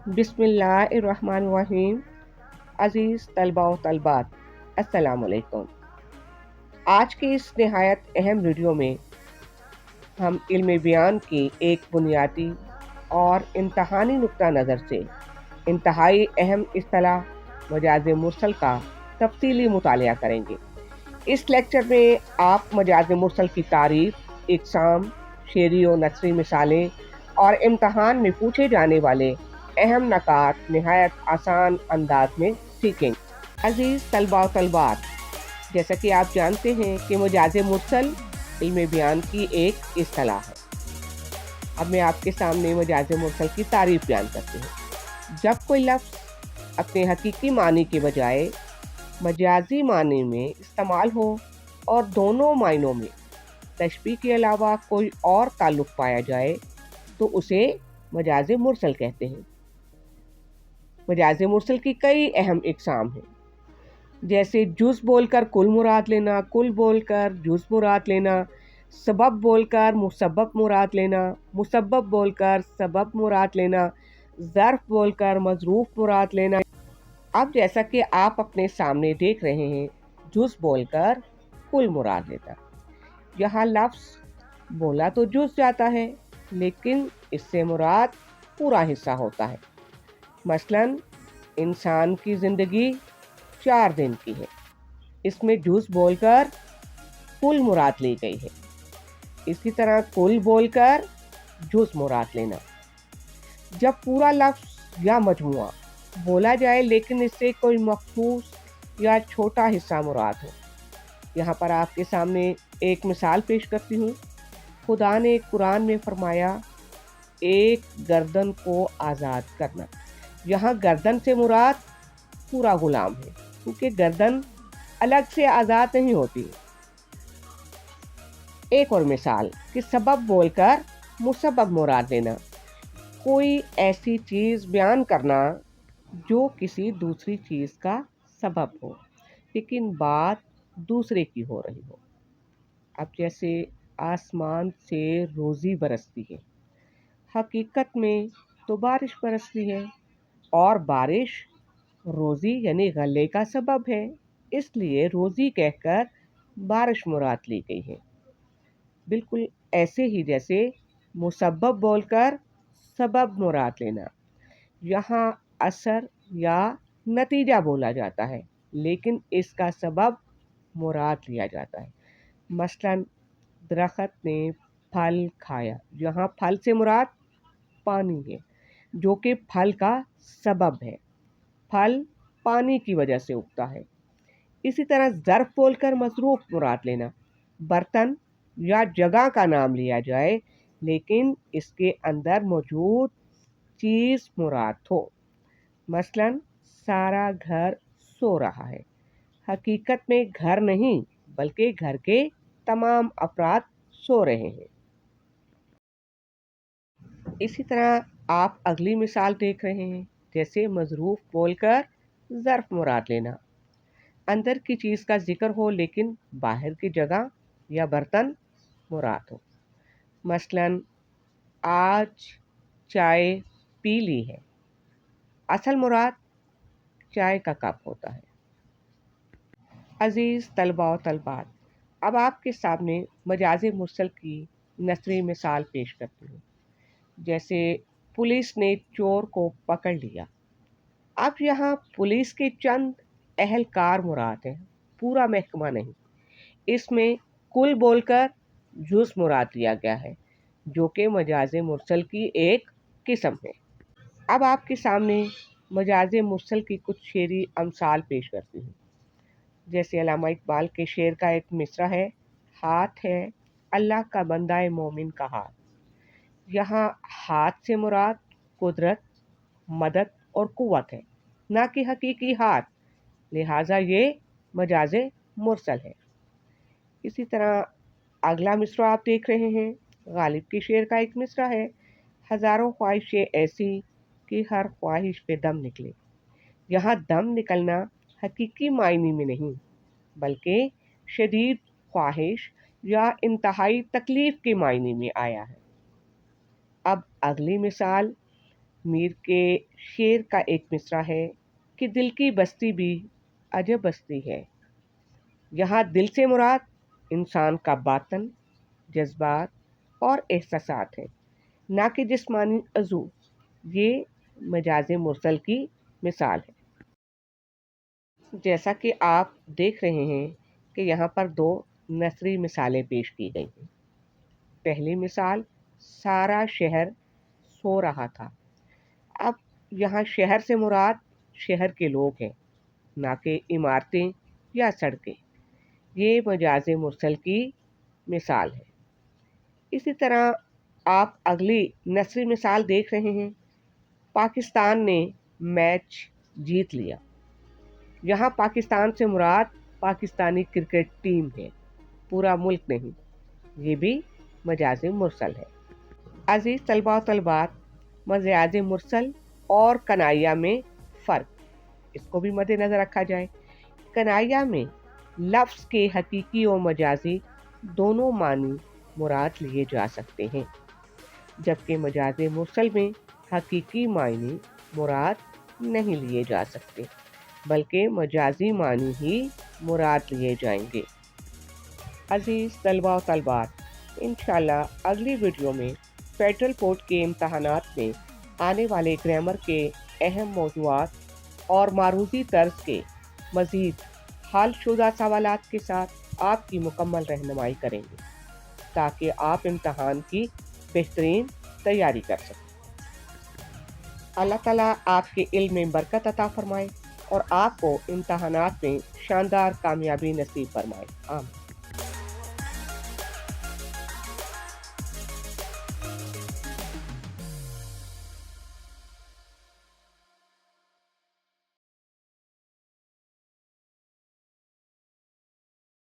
बिस्मिल्लाहिर्रहमानिर्रहीम। अज़ीज़ तलबा व तलबात, अस्सलामु अलैकुम। आज के इस नहायत अहम वीडियो में हम इल्म बयान की एक बुनियादी और इम्तहानी नुक्ता नज़र से इंतहाई अहम इस्तिलाह मजाज मुरसल का तफसीली मुतालिया करेंगे। इस लेक्चर में आप मजाज मुरसल की तारीफ, इक़साम, शेरी और नसरी मिसालें और इम्तहान में पूछे जाने वाले अहम नकात नहायत आसान अंदाज में सीखेंगे। अजीज़ तलबा व तलबात, जैसा कि आप जानते हैं कि मजाज मुरसल इल्म बयान की एक इस्तिलाह है। अब मैं आपके सामने मजाज मुरसल की तारीफ बयान करती हूँ। जब कोई लफ्ज़ अपने हकीकी मानी के बजाय मजाजी मानी में इस्तेमाल हो और दोनों मायनों में तशबीह के अलावा कोई और ताल्लुक़ पाया जाए तो उसे मजाज मुरसल कहते हैं। मजाज मुरसल की कई अहम इक़साम हैं, जैसे जुज़ बोलकर कुल मुराद लेना, कुल बोलकर जुज़ मुराद लेना, सबब बोलकर मुसब्बब मुराद लेना, मुसब्बब बोलकर सबब मुराद लेना, ज़र्फ़ बोलकर मज़रूफ़ मुराद लेना। अब जैसा कि आप अपने सामने देख रहे हैं, जुज़ बोलकर कुल मुराद लेता। यहाँ लफ्ज़ बोला तो जुज़ जाता है, लेकिन इससे मुराद पूरा हिस्सा होता है। मसलन इंसान की ज़िंदगी 4 दिन की है, इसमें जुज़ बोलकर कुल मुराद ली गई है। इसी तरह कुल बोलकर जुज़ मुराद लेना। जब पूरा लफ्ज़ या मजमुआ बोला जाए लेकिन इससे कोई मखसूस या छोटा हिस्सा मुराद हो। यहाँ पर आपके सामने एक मिसाल पेश करती हूँ। खुदा ने कुरान में फरमाया, एक गर्दन को आज़ाद करना। यहाँ गर्दन से मुराद पूरा गुलाम है, क्योंकि गर्दन अलग से आज़ाद नहीं होती। एक और मिसाल कि सबब बोलकर मुसब्बब मुराद लेना। कोई ऐसी चीज़ बयान करना जो किसी दूसरी चीज़ का सबब हो, लेकिन बात दूसरे की हो रही हो। अब जैसे आसमान से रोज़ी बरसती है, हकीकत में तो बारिश बरसती है और बारिश रोज़ी यानी गले का सबब है, इसलिए रोज़ी कहकर बारिश मुराद ली गई है। बिल्कुल ऐसे ही जैसे मुसब्बब बोलकर सबब मुराद लेना। यहाँ असर या नतीजा बोला जाता है, लेकिन इसका सबब मुराद लिया जाता है। मसलन दरख्त ने फल खाया, यहाँ फल से मुराद पानी है, जो कि फल का सबब है। फल पानी की वजह से उगता है। इसी तरह ज़र्फ़ बोलकर मज़रूफ़ मुराद लेना। बर्तन या जगह का नाम लिया जाए, लेकिन इसके अंदर मौजूद चीज़ मुराद हो। मसलन सारा घर सो रहा है, हकीकत में घर नहीं बल्कि घर के तमाम अफराद सो रहे हैं। इसी तरह आप अगली मिसाल देख रहे हैं, जैसे मज़रूफ़ बोलकर ज़र्फ़ मुराद लेना। अंदर की चीज़ का जिक्र हो लेकिन बाहर की जगह या बर्तन मुराद हो। मसलन आज चाय पी ली है, असल मुराद चाय का कप होता है। अज़ीज़ तलबा व तलबात, अब आपके सामने मजाज मुरसल की नसरी मिसाल पेश करती हूँ। जैसे पुलिस ने चोर को पकड़ लिया। अब यहाँ पुलिस के चंद अहलकार मुराद हैं, पूरा महकमा नहीं। इसमें कुल बोलकर जुज़ मुराद लिया गया है, जो कि मजाज मुरसल की एक किस्म है। अब आपके सामने मजाज मुरसल की कुछ शेरी अमसाल पेश करती हूँ। जैसे अल्लामा इकबाल के शेर का एक मिसरा है, हाथ है अल्लाह का बंदा मोमिन का हाथ। यहाँ हाथ से मुराद कुदरत, मदद और कुव्वत है, ना कि हकीकी हाथ, लिहाजा ये मजाज मुरसल है। इसी तरह अगला मिसरा आप देख रहे हैं, गालिब के शेर का एक मिसरा है, हज़ारों ख्वाहिशें ऐसी कि हर ख्वाहिश पे दम निकले। यहाँ दम निकलना हकीकी मायने में नहीं, बल्कि शदीद ख्वाहिश या इंतहाई तकलीफ़ के मायने में आया है। अब अगली मिसाल میر کے شعر کا ایک مصرع ہے کہ دل کی بستی بھی عجب بستی ہے، یہاں دل سے مراد انسان کا باطن، جذبات اور احساسات ہیں، نہ کہ جسمانی عضو۔ یہ مجاز مرسل کی مثال ہے۔ جیسا کہ آپ دیکھ رہے ہیں کہ یہاں پر دو نثری مثالیں پیش کی گئی ہیں۔ پہلی مثال، سارا شہر سو رہا تھا۔ اب یہاں شہر سے مراد شہر کے لوگ ہیں، نہ کہ عمارتیں یا سڑکیں۔ یہ مجاز مرسل کی مثال ہے۔ اسی طرح آپ اگلی نثری مثال دیکھ رہے ہیں، پاکستان نے میچ جیت لیا۔ یہاں پاکستان سے مراد پاکستانی کرکٹ ٹیم ہے، پورا ملک نہیں۔ یہ بھی مجاز مرسل ہے۔ عزیز طلباء و طالبات، مجاز مرسل اور کنایہ میں فرق، اس کو بھی مد نظر رکھا جائے۔ کنایہ میں لفظ کے حقیقی و مجازی دونوں معنی مراد لیے جا سکتے ہیں، جبکہ مجاز مرسل میں حقیقی معنی مراد نہیں لیے جا سکتے، بلکہ مجازی معنی ہی مراد لیے جائیں گے۔ عزیز طلباء و طالبات، انشاءاللہ اگلی ویڈیو میں فیڈرل بورڈ کے امتحانات میں آنے والے گرامر کے اہم موضوعات اور معروضی طرز کے مزید حل شدہ سوالات کے ساتھ آپ کی مکمل رہنمائی کریں گے، تاکہ آپ امتحان کی بہترین تیاری کر سکیں۔ اللہ تعالیٰ آپ کے علم میں برکت عطا فرمائے اور آپ کو امتحانات میں شاندار کامیابی نصیب فرمائے۔ آمین۔